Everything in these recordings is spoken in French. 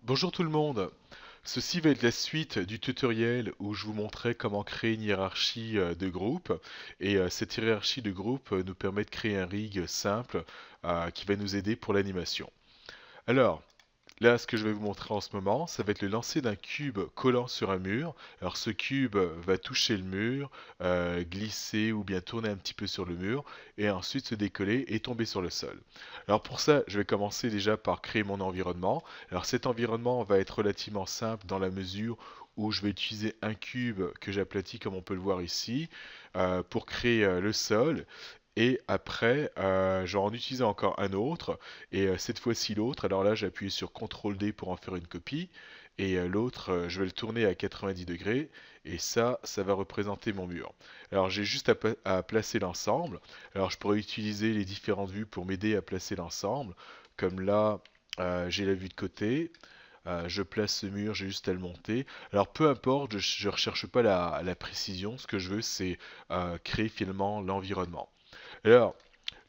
Bonjour tout le monde. Ceci va être la suite du tutoriel où je vous montrais comment créer une hiérarchie de groupe. Cette hiérarchie de groupe nous permet de créer un rig simple qui va nous aider pour l'animation. Alors, là, ce que je vais vous montrer en ce moment, ça va être le lancer d'un cube collant sur un mur. Alors, ce cube va toucher le mur, glisser ou bien tourner un petit peu sur le mur, et ensuite se décoller et tomber sur le sol. Alors, pour ça, je vais commencer déjà par créer mon environnement. Alors, cet environnement va être relativement simple dans la mesure où je vais utiliser un cube que j'aplatis comme on peut le voir ici pour créer le sol. Et après, je vais en utiliser encore un autre. Cette fois-ci l'autre, alors là j'ai appuyé sur CTRL D pour en faire une copie. L'autre, je vais le tourner à 90 degrés. Et ça va représenter mon mur. Alors j'ai juste à placer l'ensemble. Alors je pourrais utiliser les différentes vues pour m'aider à placer l'ensemble. Comme là, j'ai la vue de côté. Je place ce mur, j'ai juste à le monter. Alors peu importe, je ne recherche pas la précision. Ce que je veux, c'est créer finalement l'environnement. Alors,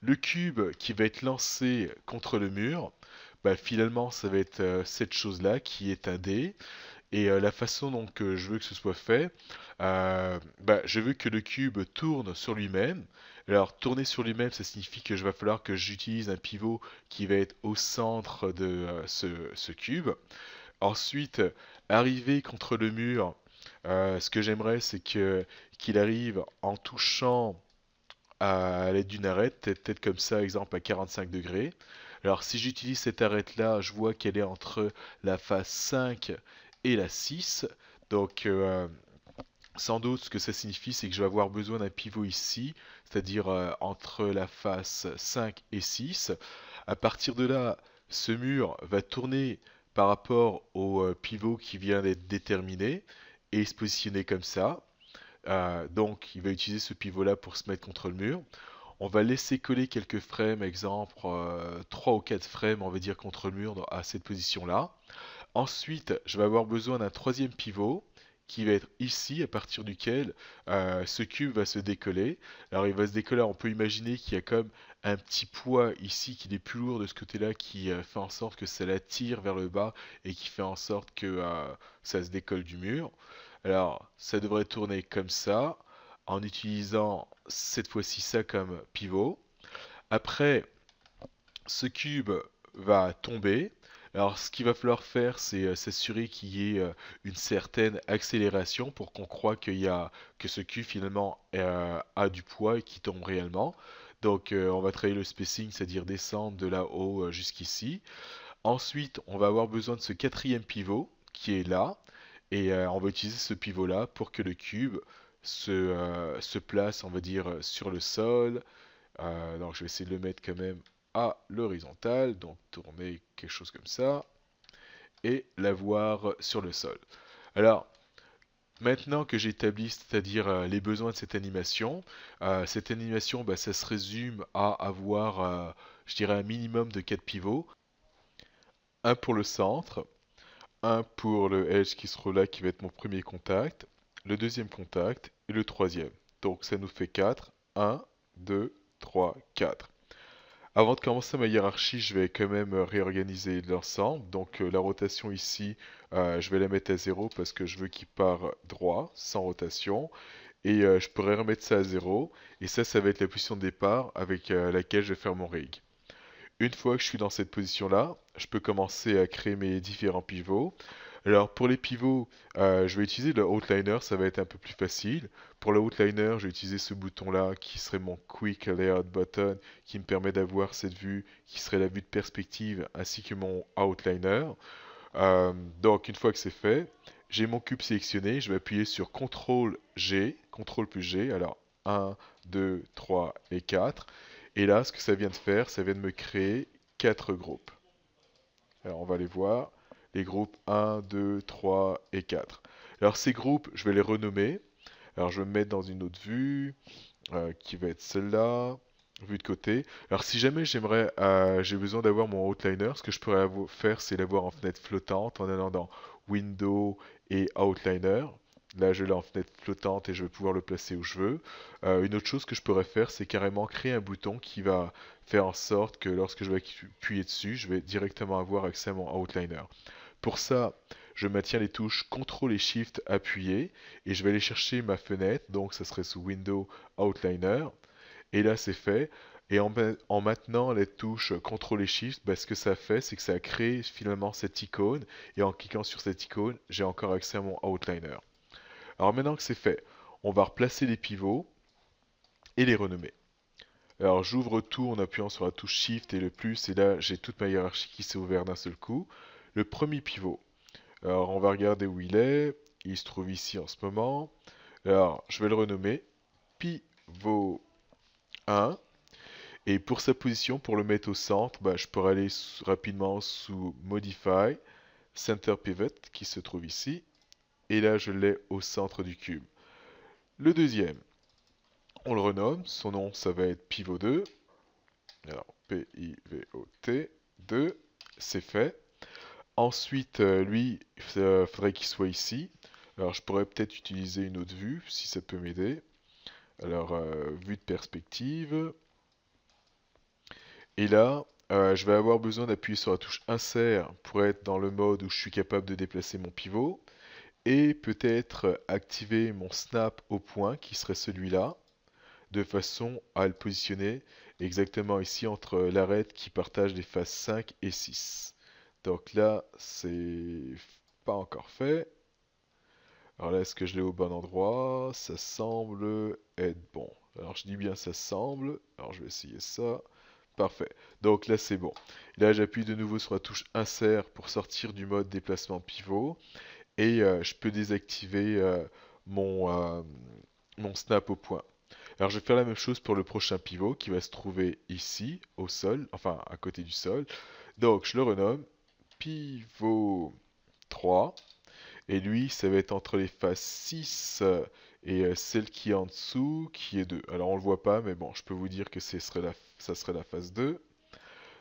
le cube qui va être lancé contre le mur, bah, finalement, ça va être cette chose-là qui est un dé. La façon dont je veux que ce soit fait, bah, je veux que le cube tourne sur lui-même. Alors, tourner sur lui-même, ça signifie que je va falloir que j'utilise un pivot qui va être au centre de ce cube. Ensuite, arriver contre le mur, ce que j'aimerais, c'est qu'il arrive en touchant à l'aide d'une arête, peut-être comme ça, exemple à 45 degrés. Alors si j'utilise cette arête-là, je vois qu'elle est entre la phase 5 et la 6. Donc sans doute ce que ça signifie, c'est que je vais avoir besoin d'un pivot ici, c'est-à-dire entre la phase 5 et 6. À partir de là, ce mur va tourner par rapport au pivot qui vient d'être déterminé et se positionner comme ça. Donc, il va utiliser ce pivot-là pour se mettre contre le mur. On va laisser coller quelques frames, exemple 3 ou 4 frames, on va dire, contre le mur à cette position-là. Ensuite, je vais avoir besoin d'un troisième pivot qui va être ici, à partir duquel ce cube va se décoller. Alors, il va se décoller, on peut imaginer qu'il y a comme un petit poids ici qui est plus lourd de ce côté-là, qui fait en sorte que ça l'attire vers le bas et qui fait en sorte que ça se décolle du mur. Alors, ça devrait tourner comme ça, en utilisant cette fois-ci ça comme pivot. Après, ce cube va tomber. Alors, ce qu'il va falloir faire, c'est s'assurer qu'il y ait une certaine accélération pour qu'on croie que ce cube finalement a du poids et qu'il tombe réellement. Donc, on va travailler le spacing, c'est-à-dire descendre de là-haut jusqu'ici. Ensuite, on va avoir besoin de ce quatrième pivot qui est là. On va utiliser ce pivot-là pour que le cube se place, on va dire, sur le sol. Donc je vais essayer de le mettre quand même à l'horizontale, donc tourner quelque chose comme ça, et l'avoir sur le sol. Alors, maintenant que j'ai établi, c'est-à-dire les besoins de cette animation, bah, ça se résume à avoir, je dirais, un minimum de 4 pivots. Un pour le centre, un pour le edge qui sera là, qui va être mon premier contact, le deuxième contact et le troisième. Donc ça nous fait 4. 1, 2, 3, 4. Avant de commencer ma hiérarchie, je vais quand même réorganiser l'ensemble. Donc la rotation ici, je vais la mettre à 0 parce que je veux qu'il part droit, sans rotation. Je pourrais remettre ça à 0. Et ça va être la position de départ avec laquelle je vais faire mon rig. Une fois que je suis dans cette position-là, je peux commencer à créer mes différents pivots. Alors pour les pivots, je vais utiliser le outliner, ça va être un peu plus facile. Pour le outliner, je vais utiliser ce bouton-là qui serait mon Quick Layout Button, qui me permet d'avoir cette vue qui serait la vue de perspective, ainsi que mon outliner. Donc une fois que c'est fait, j'ai mon cube sélectionné, je vais appuyer sur CTRL G, CTRL plus G, alors 1, 2, 3 et 4. Et là, ce que ça vient de faire, ça vient de me créer 4 groupes. Alors on va les voir, les groupes 1, 2, 3 et 4. Alors ces groupes, je vais les renommer. Alors je vais me mettre dans une autre vue, qui va être celle-là, vue de côté. Alors si jamais j'ai besoin d'avoir mon outliner, ce que je pourrais faire, c'est l'avoir en fenêtre flottante en allant dans Window et Outliner. Là, je l'ai en fenêtre flottante et je vais pouvoir le placer où je veux. Une autre chose que je pourrais faire, c'est carrément créer un bouton qui va faire en sorte que lorsque je vais appuyer dessus, je vais directement avoir accès à mon outliner. Pour ça, je maintiens les touches CTRL et SHIFT appuyées et je vais aller chercher ma fenêtre, donc ça serait sous Window Outliner. Et là, c'est fait. Et en maintenant les touches CTRL et SHIFT, ce que ça fait, c'est que ça a créé finalement cette icône. Et en cliquant sur cette icône, j'ai encore accès à mon Outliner. Alors maintenant que c'est fait, on va replacer les pivots et les renommer. Alors j'ouvre tout en appuyant sur la touche Shift et le plus, et là j'ai toute ma hiérarchie qui s'est ouverte d'un seul coup. Le premier pivot, alors on va regarder où il est, il se trouve ici en ce moment. Alors je vais le renommer pivot 1. Et pour sa position, pour le mettre au centre, je pourrais aller rapidement sous Modify, Center Pivot, qui se trouve ici. Et là, je l'ai au centre du cube. Le deuxième, on le renomme. Son nom, ça va être Pivot 2. Alors, P-I-V-O-T 2. C'est fait. Ensuite, lui, il faudrait qu'il soit ici. Alors, je pourrais peut-être utiliser une autre vue, si ça peut m'aider. Alors, vue de perspective. Et là, je vais avoir besoin d'appuyer sur la touche Insert pour être dans le mode où je suis capable de déplacer mon pivot. Et peut-être activer mon Snap au point, qui serait celui-là, de façon à le positionner exactement ici entre l'arête qui partage les faces 5 et 6. Donc là, c'est pas encore fait. Alors là, est-ce que je l'ai au bon endroit? Ça semble être bon. Alors je dis bien ça semble. Alors je vais essayer ça. Parfait. Donc là, c'est bon. Là, j'appuie de nouveau sur la touche Insert pour sortir du mode déplacement pivot. Et je peux désactiver mon, mon snap au point. Alors, je vais faire la même chose pour le prochain pivot qui va se trouver ici, au sol, enfin à côté du sol. Donc, je le renomme pivot 3. Et lui, ça va être entre les faces 6 et celle qui est en dessous, qui est 2. Alors, on ne le voit pas, mais bon, je peux vous dire que ça serait la phase 2.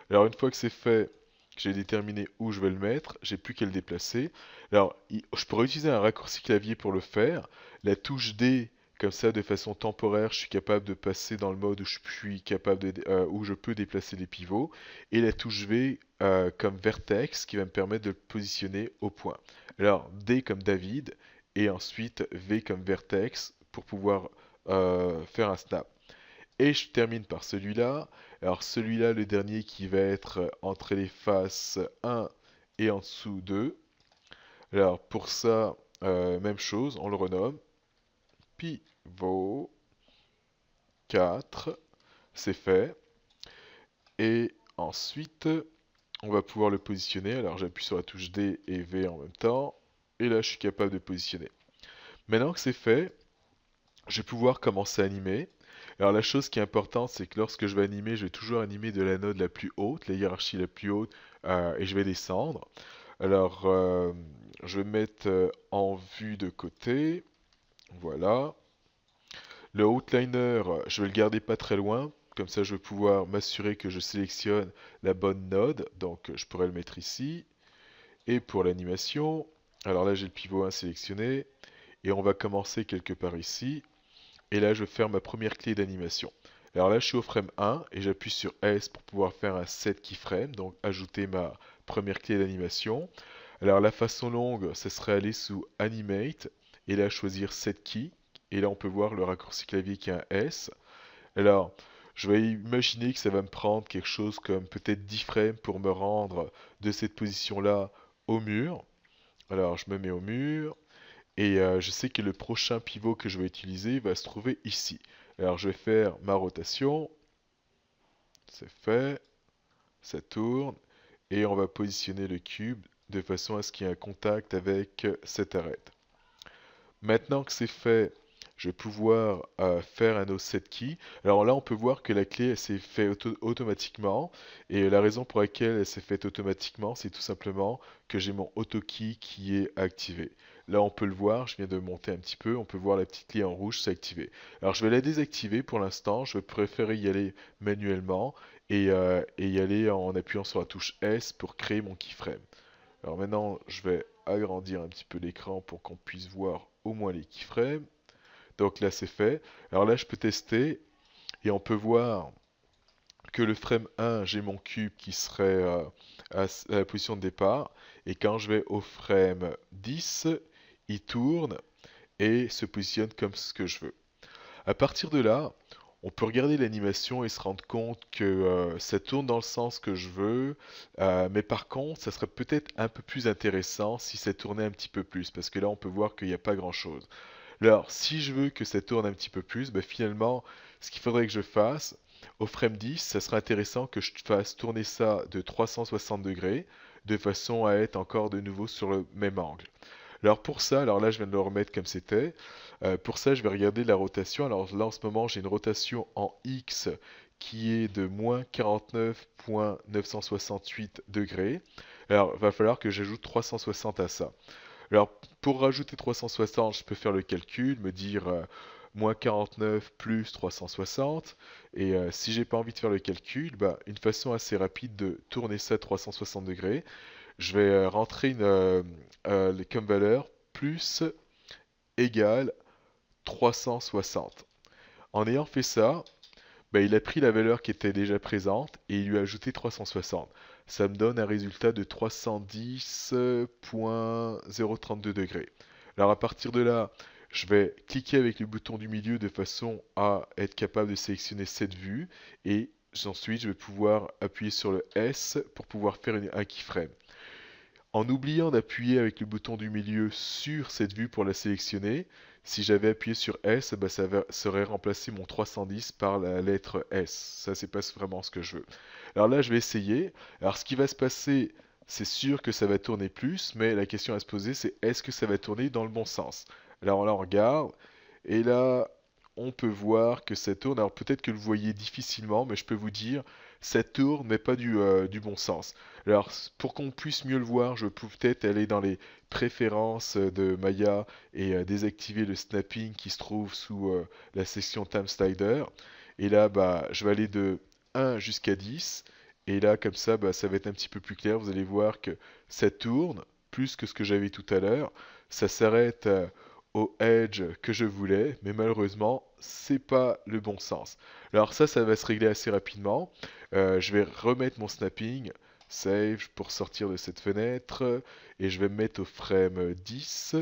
Alors, une fois que c'est fait, que j'ai déterminé où je vais le mettre, j'ai plus qu'à le déplacer. Alors, je pourrais utiliser un raccourci clavier pour le faire. La touche D, comme ça, de façon temporaire, je suis capable de passer dans le mode où je suis capable où je peux déplacer les pivots. Et la touche V comme vertex, qui va me permettre de le positionner au point. Alors, D comme David, et ensuite V comme vertex pour pouvoir faire un snap. Et je termine par celui-là. Alors celui-là, le dernier qui va être entre les faces 1 et en dessous 2. Alors pour ça, même chose, on le renomme. Pivot 4. C'est fait. Et ensuite, on va pouvoir le positionner. Alors j'appuie sur la touche D et V en même temps. Et là, je suis capable de positionner. Maintenant que c'est fait, je vais pouvoir commencer à animer. Alors la chose qui est importante, c'est que lorsque je vais animer, je vais toujours animer de la node la plus haute, la hiérarchie la plus haute, et je vais descendre. Alors je vais mettre en vue de côté, voilà. Le outliner, je vais le garder pas très loin, comme ça je vais pouvoir m'assurer que je sélectionne la bonne node, donc je pourrais le mettre ici. Et pour l'animation, alors là j'ai le pivot 1 sélectionné, et on va commencer quelque part ici. Et là, je vais faire ma première clé d'animation. Alors là, je suis au frame 1 et j'appuie sur S pour pouvoir faire un set keyframe, donc ajouter ma première clé d'animation. Alors la façon longue, ce serait aller sous Animate et là choisir Set Key. Et là, on peut voir le raccourci clavier qui est un S. Alors, je vais imaginer que ça va me prendre quelque chose comme peut-être 10 frames pour me rendre de cette position-là au mur. Alors, je me mets au mur. Et je sais que le prochain pivot que je vais utiliser va se trouver ici. Alors je vais faire ma rotation. C'est fait. Ça tourne. Et on va positionner le cube de façon à ce qu'il y ait un contact avec cette arête. Maintenant que c'est fait, je vais pouvoir faire un offset key. Alors là, on peut voir que la clé s'est faite automatiquement. Et la raison pour laquelle elle s'est faite automatiquement, c'est tout simplement que j'ai mon AutoKey qui est activé. Là, on peut le voir, je viens de monter un petit peu, on peut voir la petite clé en rouge s'est activée. Alors, je vais la désactiver pour l'instant, je préférer y aller manuellement et y aller en appuyant sur la touche S pour créer mon keyframe. Alors maintenant, je vais agrandir un petit peu l'écran pour qu'on puisse voir au moins les keyframes. Donc là, c'est fait. Alors là, je peux tester et on peut voir que le frame 1, j'ai mon cube qui serait à la position de départ, et quand je vais au frame 10, il tourne et se positionne comme ce que je veux. À partir de là, on peut regarder l'animation et se rendre compte que ça tourne dans le sens que je veux, mais par contre, ça serait peut-être un peu plus intéressant si ça tournait un petit peu plus, parce que là, on peut voir qu'il n'y a pas grand-chose. Alors, si je veux que ça tourne un petit peu plus, bah, finalement, ce qu'il faudrait que je fasse, au frame 10, ça serait intéressant que je fasse tourner ça de 360 degrés, de façon à être encore de nouveau sur le même angle. Alors pour ça, alors là je viens de le remettre comme c'était. Pour ça, je vais regarder la rotation. Alors là en ce moment, j'ai une rotation en X qui est de moins 49,968 degrés. Alors il va falloir que j'ajoute 360 à ça. Alors pour rajouter 360, je peux faire le calcul, me dire moins 49 plus 360. Et si j'ai pas envie de faire le calcul, bah, une façon assez rapide de tourner ça à 360 degrés, je vais rentrer comme valeur plus égale 360. En ayant fait ça, bah, il a pris la valeur qui était déjà présente et il lui a ajouté 360. Ça me donne un résultat de 310,032 degrés. Alors à partir de là, je vais cliquer avec le bouton du milieu de façon à être capable de sélectionner cette vue et ensuite je vais pouvoir appuyer sur le S pour pouvoir faire un keyframe. En oubliant d'appuyer avec le bouton du milieu sur cette vue pour la sélectionner, si j'avais appuyé sur S, bah, ça aurait remplacé mon 310 par la lettre S. Ça, c'est pas vraiment ce que je veux. Alors là, je vais essayer. Alors, ce qui va se passer, c'est sûr que ça va tourner plus, mais la question à se poser, c'est est-ce que ça va tourner dans le bon sens? Alors là, on regarde, et là, on peut voir que ça tourne. Alors peut-être que vous le voyez difficilement, mais je peux vous dire, ça tourne, mais pas du bon sens. Alors, pour qu'on puisse mieux le voir, je peux peut-être aller dans les préférences de Maya et désactiver le snapping qui se trouve sous la section Time Slider. Et là, bah, je vais aller de 1 jusqu'à 10. Et là, comme ça, bah, ça va être un petit peu plus clair. Vous allez voir que ça tourne plus que ce que j'avais tout à l'heure. Ça s'arrête au edge que je voulais, mais malheureusement, c'est pas le bon sens. Alors ça va se régler assez rapidement. Je vais remettre mon snapping save pour sortir de cette fenêtre et je vais me mettre au frame 10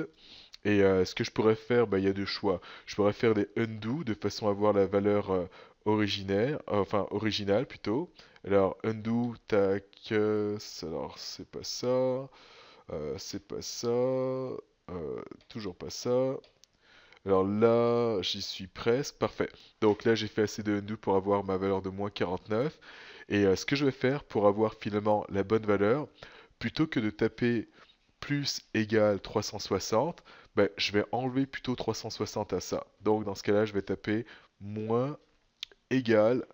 et ce que je pourrais faire, bah, il y a deux choix. Je pourrais faire des undo de façon à avoir la valeur originaire, enfin originale plutôt. Alors undo, tac, alors c'est pas ça, toujours pas ça. Alors là, j'y suis presque. Parfait. Donc là, j'ai fait assez de undo pour avoir ma valeur de moins 49. Et ce que je vais faire pour avoir finalement la bonne valeur, plutôt que de taper plus égale 360, ben, je vais enlever plutôt 360 à ça. Donc dans ce cas-là, je vais taper moins égale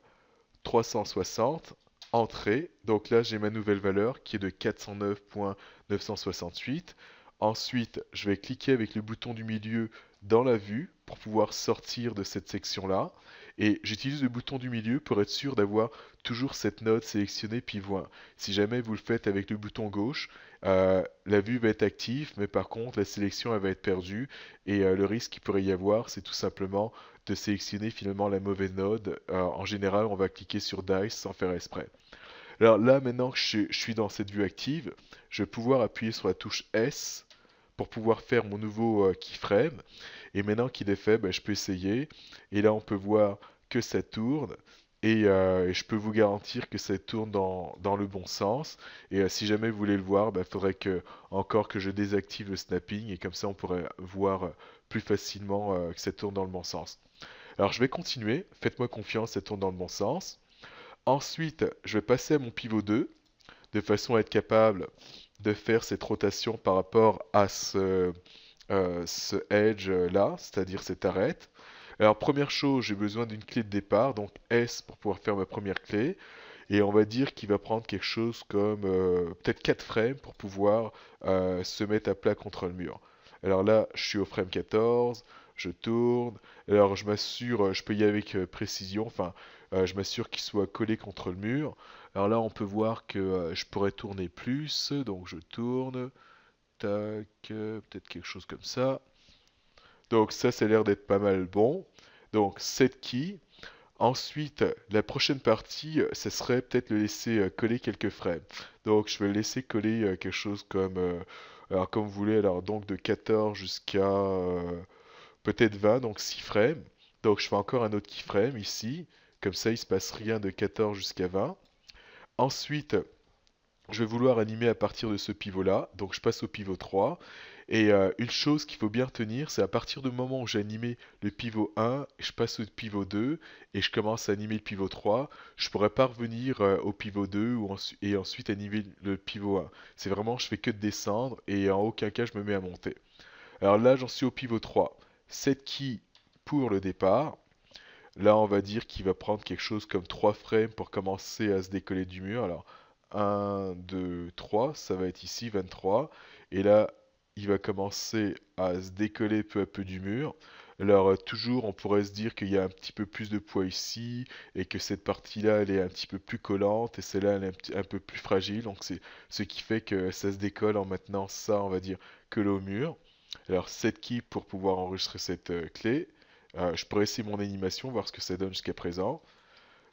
360, entrée. Donc là, j'ai ma nouvelle valeur qui est de 409,968. Ensuite, je vais cliquer avec le bouton du milieu dans la vue pour pouvoir sortir de cette section-là. Et j'utilise le bouton du milieu pour être sûr d'avoir toujours cette note sélectionnée pivot 1. Si jamais vous le faites avec le bouton gauche, la vue va être active, mais par contre la sélection elle va être perdue. Et le risque qu'il pourrait y avoir, c'est tout simplement de sélectionner finalement la mauvaise node. En général, on va cliquer sur Dice sans faire exprès. Alors là, maintenant que je suis dans cette vue active, je vais pouvoir appuyer sur la touche S pour pouvoir faire mon nouveau keyframe. Et maintenant qu'il est fait, ben, je peux essayer. Et là, on peut voir que ça tourne. Et je peux vous garantir que ça tourne dans le bon sens. Et si jamais vous voulez le voir, il faudrait encore que je désactive le snapping. Et comme ça, on pourrait voir plus facilement que ça tourne dans le bon sens. Alors je vais continuer. Faites-moi confiance, ça tourne dans le bon sens. Ensuite, je vais passer à mon pivot 2 de façon à être capable de faire cette rotation par rapport à ce edge là, c'est-à-dire cette arête. Alors première chose, j'ai besoin d'une clé de départ, donc S pour pouvoir faire ma première clé. Et on va dire qu'il va prendre quelque chose comme peut-être 4 frames pour pouvoir se mettre à plat contre le mur. Alors là, je suis au frame 14, je tourne. Alors je m'assure, je peux y aller avec précision, enfin je m'assure qu'il soit collé contre le mur. Alors là, on peut voir que je pourrais tourner plus, donc je tourne, tac, peut-être quelque chose comme ça. Donc ça a l'air d'être pas mal bon. Donc 7 keys. Ensuite, la prochaine partie, ce serait peut-être le laisser coller quelques frames. Donc je vais le laisser coller quelque chose comme, alors comme vous voulez, alors donc de 14 jusqu'à peut-être 20, donc 6 frames. Donc je fais encore un autre keyframe ici, comme ça il se passe rien de 14 jusqu'à 20. Ensuite, je vais vouloir animer à partir de ce pivot-là, donc je passe au pivot 3. Et une chose qu'il faut bien retenir, c'est à partir du moment où j'ai animé le pivot 1, je passe au pivot 2 et je commence à animer le pivot 3, je ne pourrais pas revenir au pivot 2 et ensuite animer le pivot 1. C'est vraiment, je fais que de descendre et en aucun cas je me mets à monter. Alors là, j'en suis au pivot 3. 7 keys pour le départ. Là, on va dire qu'il va prendre quelque chose comme 3 frames pour commencer à se décoller du mur. Alors, 1, 2, 3, ça va être ici 23. Et là, il va commencer à se décoller peu à peu du mur. Alors, toujours, on pourrait se dire qu'il y a un petit peu plus de poids ici et que cette partie-là, elle est un petit peu plus collante et celle-là, elle est un peu plus fragile. Donc, c'est ce qui fait que ça se décolle en maintenant ça, on va dire, que au mur. Alors, 7 keys pour pouvoir enregistrer cette clé. Je pourrais essayer mon animation, voir ce que ça donne jusqu'à présent.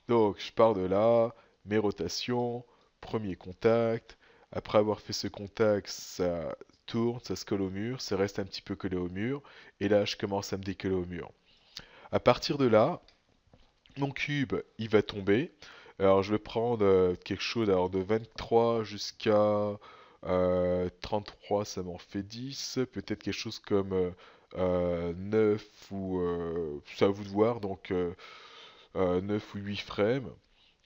Donc, je pars de là, mes rotations, premier contact. Après avoir fait ce contact, ça tourne, ça se colle au mur, ça reste un petit peu collé au mur. Et là, je commence à me décoller au mur. À partir de là, mon cube, il va tomber. Alors, je vais prendre quelque chose alors, de 23 jusqu'à 33, ça m'en fait 10. Peut-être quelque chose comme 9 ou... c'est à vous de voir, donc 9 ou 8 frames.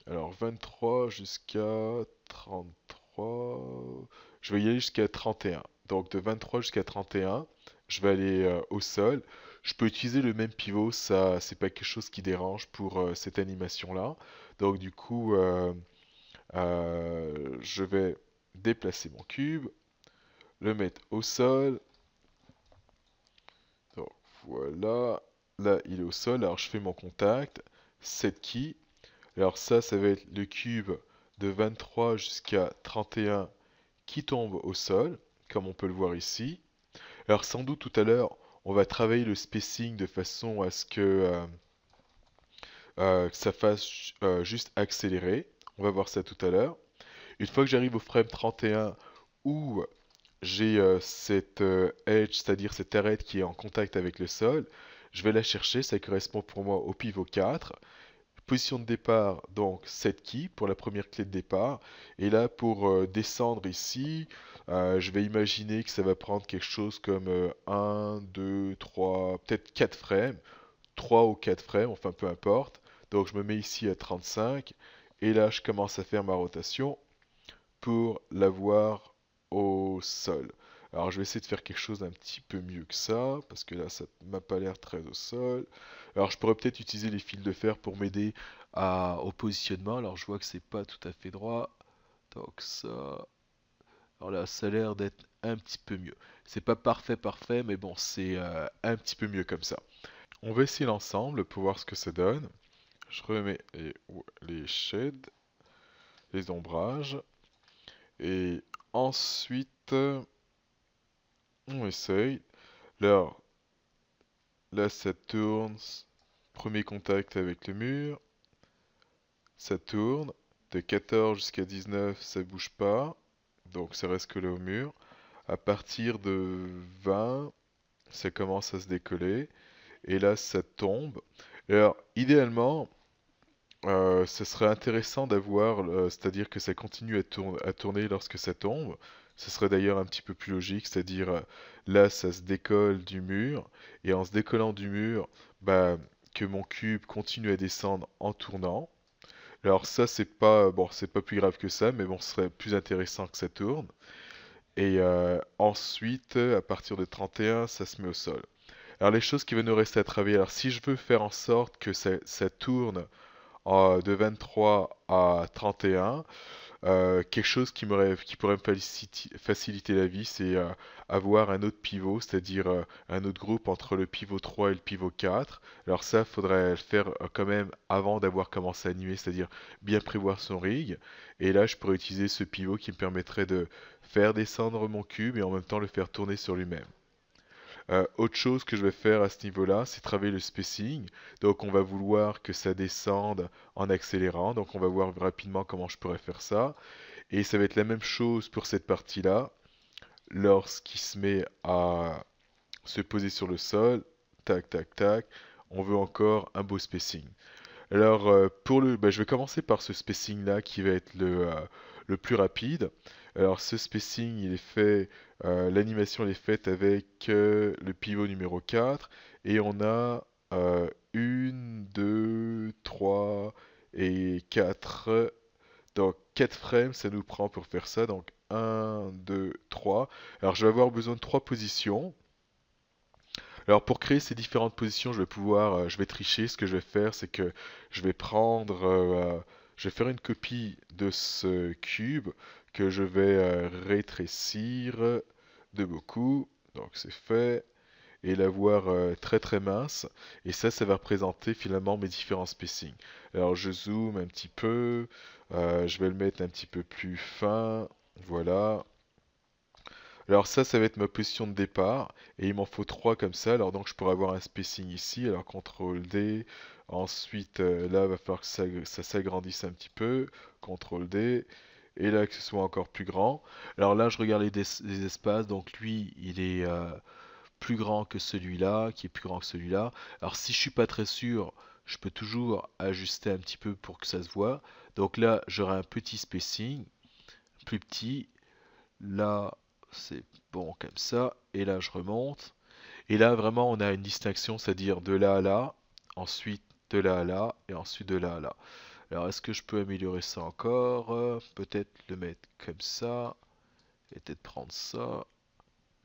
Alors, 23 jusqu'à 33... Je vais y aller jusqu'à 31. Donc, de 23 jusqu'à 31, je vais aller au sol. Je peux utiliser le même pivot, ça, c'est pas quelque chose qui dérange pour cette animation-là. Donc, du coup, je vais déplacer mon cube, le mettre au sol. Donc, voilà. Là, il est au sol. Alors, je fais mon contact. Set key. Alors, ça va être le cube de 23 jusqu'à 31 qui tombe au sol, comme on peut le voir ici. Alors, sans doute tout à l'heure, on va travailler le spacing de façon à ce que ça fasse juste accélérer. On va voir ça tout à l'heure. Une fois que j'arrive au frame 31 où j'ai cette edge, c'est-à-dire cette arête qui est en contact avec le sol, je vais la chercher, ça correspond pour moi au pivot 4. Position de départ, donc 7 keys pour la première clé de départ. Et là, pour descendre ici, je vais imaginer que ça va prendre quelque chose comme 1, 2, 3, peut-être 4 frames. 3 ou 4 frames, enfin peu importe. Donc je me mets ici à 35. Et là, je commence à faire ma rotation pour l'avoir au sol. Alors je vais essayer de faire quelque chose d'un petit peu mieux que ça, parce que là ça m'a pas l'air très au sol. Alors je pourrais peut-être utiliser les fils de fer pour m'aider au positionnement. Alors je vois que c'est pas tout à fait droit. Donc ça. Alors là ça a l'air d'être un petit peu mieux. C'est pas parfait parfait, mais bon c'est un petit peu mieux comme ça. On va essayer l'ensemble pour voir ce que ça donne. Je remets les shades, les ombrages. Et ensuite, on essaye. Alors, là, ça tourne. Premier contact avec le mur. Ça tourne. De 14 jusqu'à 19, ça bouge pas. Donc, ça reste collé au mur. À partir de 20, ça commence à se décoller. Et là, ça tombe. Alors, idéalement, ce serait intéressant d'avoir, c'est-à-dire que ça continue à tourner lorsque ça tombe. Ce serait d'ailleurs un petit peu plus logique, c'est-à-dire là ça se décolle du mur, et en se décollant du mur, bah, que mon cube continue à descendre en tournant. Alors ça c'est pas, bon, c'est pas plus grave que ça, mais bon, ce serait plus intéressant que ça tourne. Et ensuite, à partir de 31, ça se met au sol. Alors les choses qui vont nous rester à travailler, alors si je veux faire en sorte que ça tourne de 23 à 31. Quelque chose qui pourrait me faciliter la vie, c'est avoir un autre pivot, c'est-à-dire un autre groupe entre le pivot 3 et le pivot 4. Alors ça, faudrait le faire quand même avant d'avoir commencé à animer, c'est-à-dire bien prévoir son rig. Et là, je pourrais utiliser ce pivot qui me permettrait de faire descendre mon cube et en même temps le faire tourner sur lui-même. Autre chose que je vais faire à ce niveau-là, c'est travailler le spacing. Donc on va vouloir que ça descende en accélérant. Donc on va voir rapidement comment je pourrais faire ça. Et ça va être la même chose pour cette partie-là. Lorsqu'il se met à se poser sur le sol, tac, tac, tac, on veut encore un beau spacing. Alors, je vais commencer par ce spacing-là qui va être le plus rapide. Alors, ce spacing, l'animation elle est faite avec le pivot numéro 4 et on a 1, 2, 3 et 4. Donc, 4 frames, ça nous prend pour faire ça. Donc, un, 2, 3. Alors, je vais avoir besoin de 3 positions. Alors pour créer ces différentes positions, je vais tricher. Ce que je vais faire, c'est que je vais je vais faire une copie de ce cube que je vais rétrécir de beaucoup. Donc c'est fait. Et l'avoir très très mince. Et ça va représenter finalement mes différents spacings. Alors je zoome un petit peu. Je vais le mettre un petit peu plus fin. Voilà. Alors ça va être ma position de départ, et il m'en faut 3 comme ça, alors donc je pourrais avoir un spacing ici, alors CTRL D, ensuite là il va falloir que ça s'agrandisse un petit peu, CTRL D, et là que ce soit encore plus grand. Alors là je regarde les espaces, donc lui il est plus grand que celui-là, qui est plus grand que celui-là. Alors si je suis pas très sûr, je peux toujours ajuster un petit peu pour que ça se voit. Donc là j'aurai un petit spacing, plus petit, là, c'est bon comme ça. Et là, je remonte. Et là, vraiment, on a une distinction, c'est-à-dire de là à là, ensuite de là à là, et ensuite de là à là. Alors, est-ce que je peux améliorer ça encore? Peut-être le mettre comme ça. Et peut-être prendre ça,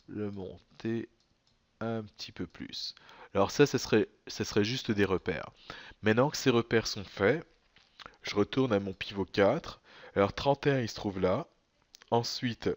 le monter un petit peu plus. Alors ça serait juste des repères. Maintenant que ces repères sont faits, je retourne à mon pivot 4. Alors 31, il se trouve là. Ensuite,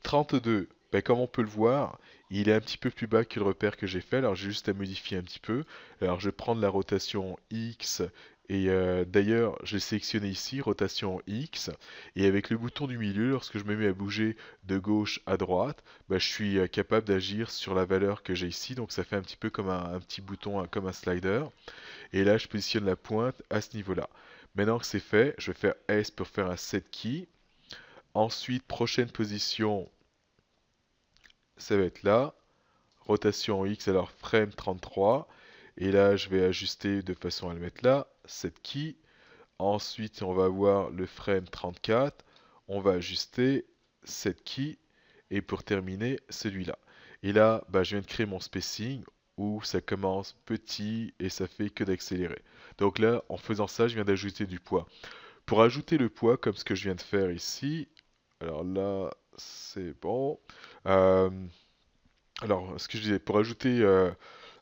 32, ben, comme on peut le voir, il est un petit peu plus bas que le repère que j'ai fait. Alors j'ai juste à modifier un petit peu. Alors je vais prendre la rotation X. Et d'ailleurs, j'ai sélectionné ici, rotation X. Et avec le bouton du milieu, lorsque je me mets à bouger de gauche à droite, ben, je suis capable d'agir sur la valeur que j'ai ici. Donc ça fait un petit peu comme un petit bouton, comme un slider. Et là, je positionne la pointe à ce niveau-là. Maintenant que c'est fait, je vais faire S pour faire un set key. Ensuite, prochaine position, ça va être là. Rotation X, alors frame 33. Et là, je vais ajuster de façon à le mettre là. Cette key. Ensuite, on va avoir le frame 34. On va ajuster cette key. Et pour terminer, celui-là. Et là, bah, je viens de créer mon spacing où ça commence petit et ça fait que d'accélérer. Donc là, en faisant ça, je viens d'ajouter du poids. Pour ajouter le poids, comme ce que je viens de faire ici, alors là, c'est bon. Euh, alors, ce que je disais, pour ajouter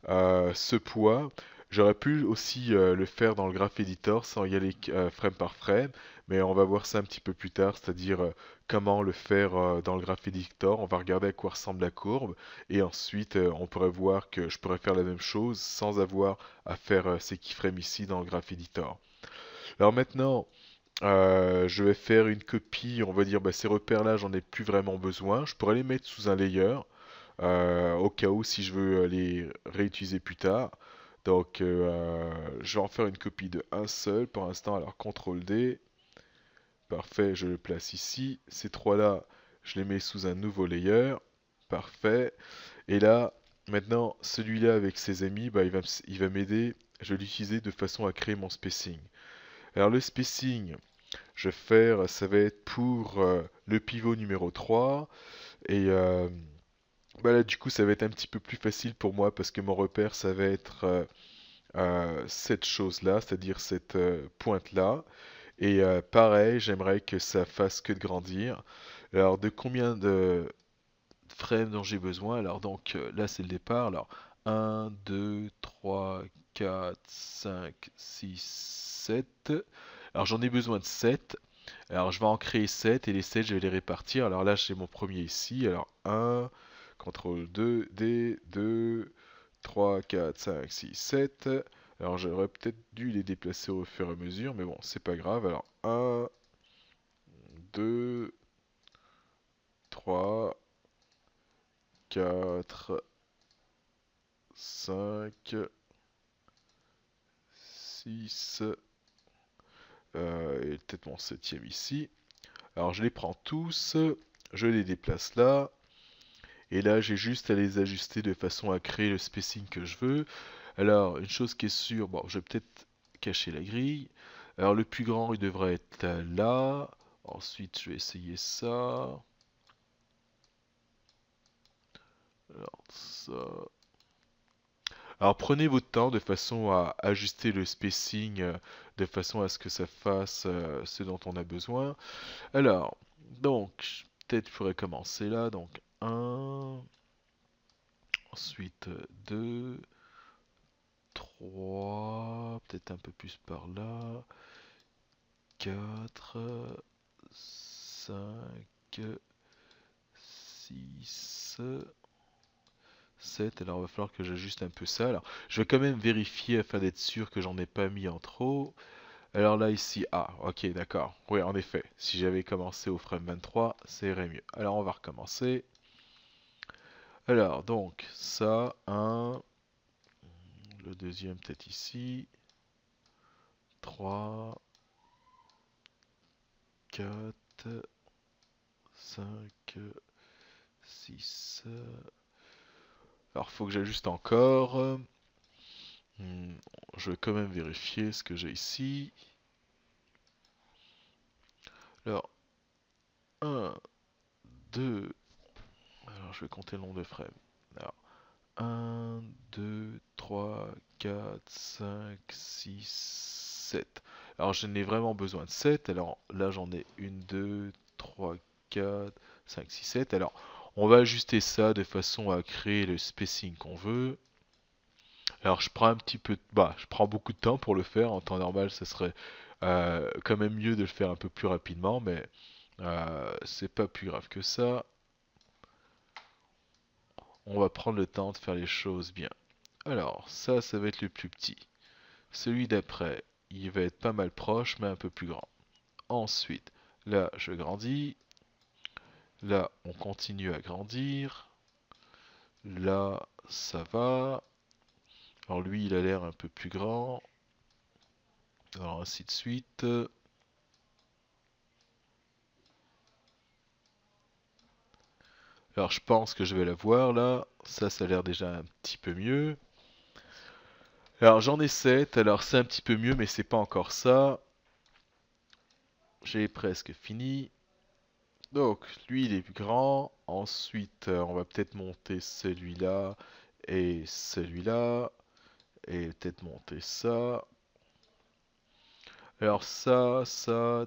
ce poids, j'aurais pu aussi le faire dans le Graph Editor sans y aller frame par frame, mais on va voir ça un petit peu plus tard, c'est-à-dire comment le faire dans le Graph Editor. On va regarder à quoi ressemble la courbe, et ensuite on pourrait voir que je pourrais faire la même chose sans avoir à faire ces keyframes ici dans le Graph Editor. Alors maintenant, je vais faire une copie, on va dire bah, ces repères-là, j'en ai plus vraiment besoin. Je pourrais les mettre sous un layer au cas où si je veux les réutiliser plus tard. Donc je vais en faire une copie de un seul pour l'instant. Alors CTRL D, parfait, je le place ici. Ces trois-là, je les mets sous un nouveau layer, parfait. Et là, maintenant, celui-là avec ses amis, bah, il va m'aider. Je vais l'utiliser de façon à créer mon spacing. Alors le spacing, je vais faire, ça va être pour le pivot numéro 3. Et bah là, du coup, ça va être un petit peu plus facile pour moi parce que mon repère, ça va être cette chose-là, c'est-à-dire cette pointe-là. Et pareil, j'aimerais que ça fasse que de grandir. Alors, de combien de frames dont j'ai besoin? Alors, donc là, c'est le départ. Alors, un, 2, 3, 4, 5, 6, 7. Alors, j'en ai besoin de 7. Alors, je vais en créer 7 et les 7, je vais les répartir. Alors là, j'ai mon premier ici. Alors, un. CTRL 2, D, 2, 3, 4, 5, 6, 7. Alors j'aurais peut-être dû les déplacer au fur et à mesure, mais bon, c'est pas grave. Alors 1, 2, 3, 4, 5, 6, et peut-être mon septième ici. Alors je les prends tous, je les déplace là, et là j'ai juste à les ajuster de façon à créer le spacing que je veux. Alors une chose qui est sûre, bon je vais peut-être cacher la grille. Alors le plus grand il devrait être là, ensuite je vais essayer ça. Alors ça. Alors prenez votre temps de façon à ajuster le spacing, de façon à ce que ça fasse ce dont on a besoin. Alors, donc, peut-être il faudrait commencer là. Donc un, ensuite 2, 3, peut-être un peu plus par là, 4, 5, 6, 7. Alors il va falloir que j'ajuste un peu ça. Alors, je vais quand même vérifier afin d'être sûr que j'en ai pas mis en trop. Alors là, ici, ah, ok, d'accord. Oui, en effet, si j'avais commencé au frame 23, ça irait mieux. Alors, on va recommencer. Alors, donc, ça, un. Le deuxième, peut-être ici. 3, 4, 5, 6. Alors, faut que j'ajuste encore. Hmm, je vais quand même vérifier ce que j'ai ici. Alors, un, 2. Alors, je vais compter le nombre de frames. Alors, 1, 2, 3, 4, 5, 6, 7. Alors je n'ai vraiment besoin de 7. Alors là j'en ai 1, 2, 3, 4, 5, 6, 7. Alors on va ajuster ça de façon à créer le spacing qu'on veut. Alors je prends un petit peu, je prends beaucoup de temps pour le faire. En temps normal, ça serait quand même mieux de le faire un peu plus rapidement, mais c'est pas plus grave que ça. On va prendre le temps de faire les choses bien. Alors, ça va être le plus petit. Celui d'après, il va être pas mal proche, mais un peu plus grand. Ensuite, là, je grandis. Là, on continue à grandir. Là, ça va. Alors lui, il a l'air un peu plus grand. Alors ainsi de suite. Alors je pense que je vais la voir là. Ça a l'air déjà un petit peu mieux. Alors j'en ai 7. Alors c'est un petit peu mieux, mais c'est pas encore ça. J'ai presque fini. Donc, lui, il est plus grand. Ensuite, on va peut-être monter celui-là et celui-là. Et peut-être monter ça. Alors ça,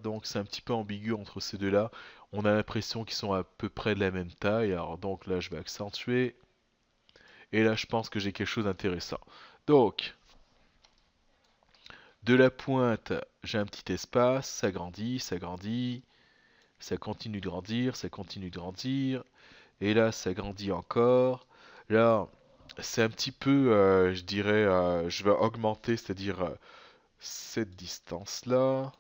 donc c'est un petit peu ambigu entre ces deux-là. On a l'impression qu'ils sont à peu près de la même taille. Alors donc là, je vais accentuer. Et là, je pense que j'ai quelque chose d'intéressant. Donc, de la pointe, j'ai un petit espace. Ça grandit, ça grandit. Ça continue de grandir, ça continue de grandir. Et là, ça grandit encore. Là, c'est un petit peu, je dirais, je vais augmenter, c'est-à-dire cette distance-là.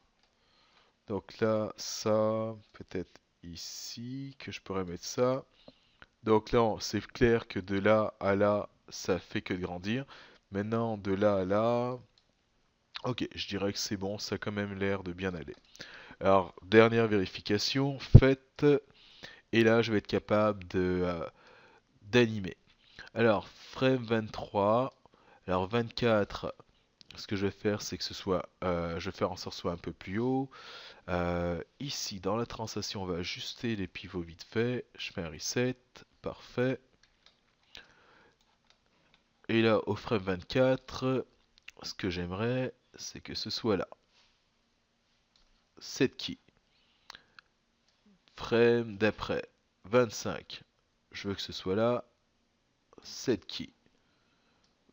Donc là, ça, peut-être ici, que je pourrais mettre ça. Donc là, c'est clair que de là à là, ça fait que de grandir. Maintenant, de là à là, ok, je dirais que c'est bon, ça a quand même l'air de bien aller. Alors, dernière vérification, faite. Et là, je vais être capable d'animer. Alors, frame 23. Alors, 24, ce que je vais faire, c'est que ce soit, je vais faire en sorte que ce soit un peu plus haut. Ici, dans la translation, on va ajuster les pivots vite fait. Je fais un reset. Parfait. Et là, au frame 24, ce que j'aimerais, c'est que ce soit là. Set key. Frame d'après, 25. Je veux que ce soit là. Set key.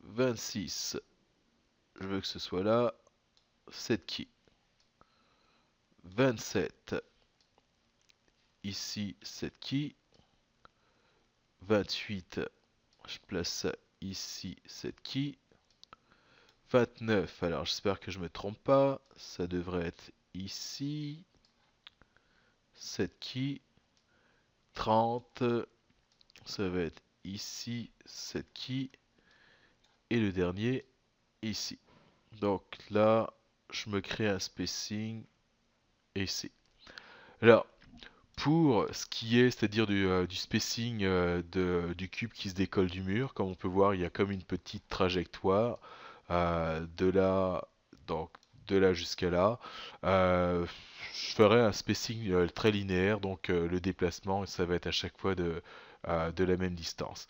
26. Je veux que ce soit là. Set key. 27. Ici, set key. 28. Je place ça ici, set key. 29. Alors, j'espère que je ne me trompe pas. Ça devrait être ici. Set key. 30. Ça va être ici, set key. et le dernier ici. Donc là, je me crée un spacing ici. Alors, pour ce qui est, c'est-à-dire du spacing du cube qui se décolle du mur, comme on peut voir, il y a comme une petite trajectoire de là, donc de là jusqu'à là. Euh, je ferai un spacing très linéaire, donc le déplacement, ça va être à chaque fois de la même distance.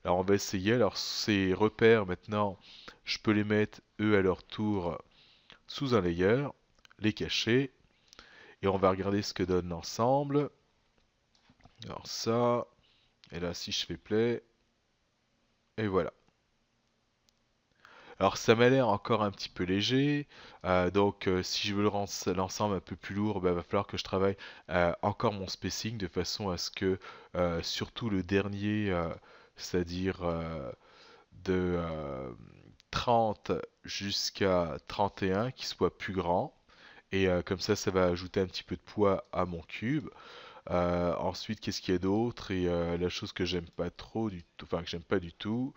Alors on va essayer. Alors ces repères maintenant, je peux les mettre eux à leur tour sous un layer, les cacher, et on va regarder ce que donne l'ensemble. Alors ça, et là si je fais play, et voilà. Alors ça m'a l'air encore un petit peu léger, donc si je veux le rendre l'ensemble un peu plus lourd, il va falloir que je travaille encore mon spacing de façon à ce que surtout le dernier, c'est-à-dire de 30 jusqu'à 31, qui soit plus grand. Et comme ça va ajouter un petit peu de poids à mon cube. Ensuite, qu'est-ce qu'il y a d'autre? Et la chose que j'aime pas trop du tout, enfin que j'aime pas du tout,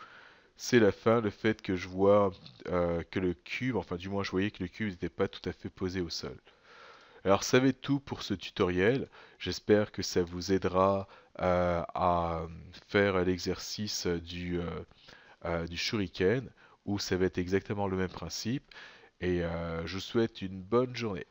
c'est la fin, le fait que je vois que le cube, enfin du moins je voyais que le cube n'était pas tout à fait posé au sol. Alors ça va être tout pour ce tutoriel. J'espère que ça vous aidera à faire l'exercice du shuriken, où ça va être exactement le même principe. Et je vous souhaite une bonne journée.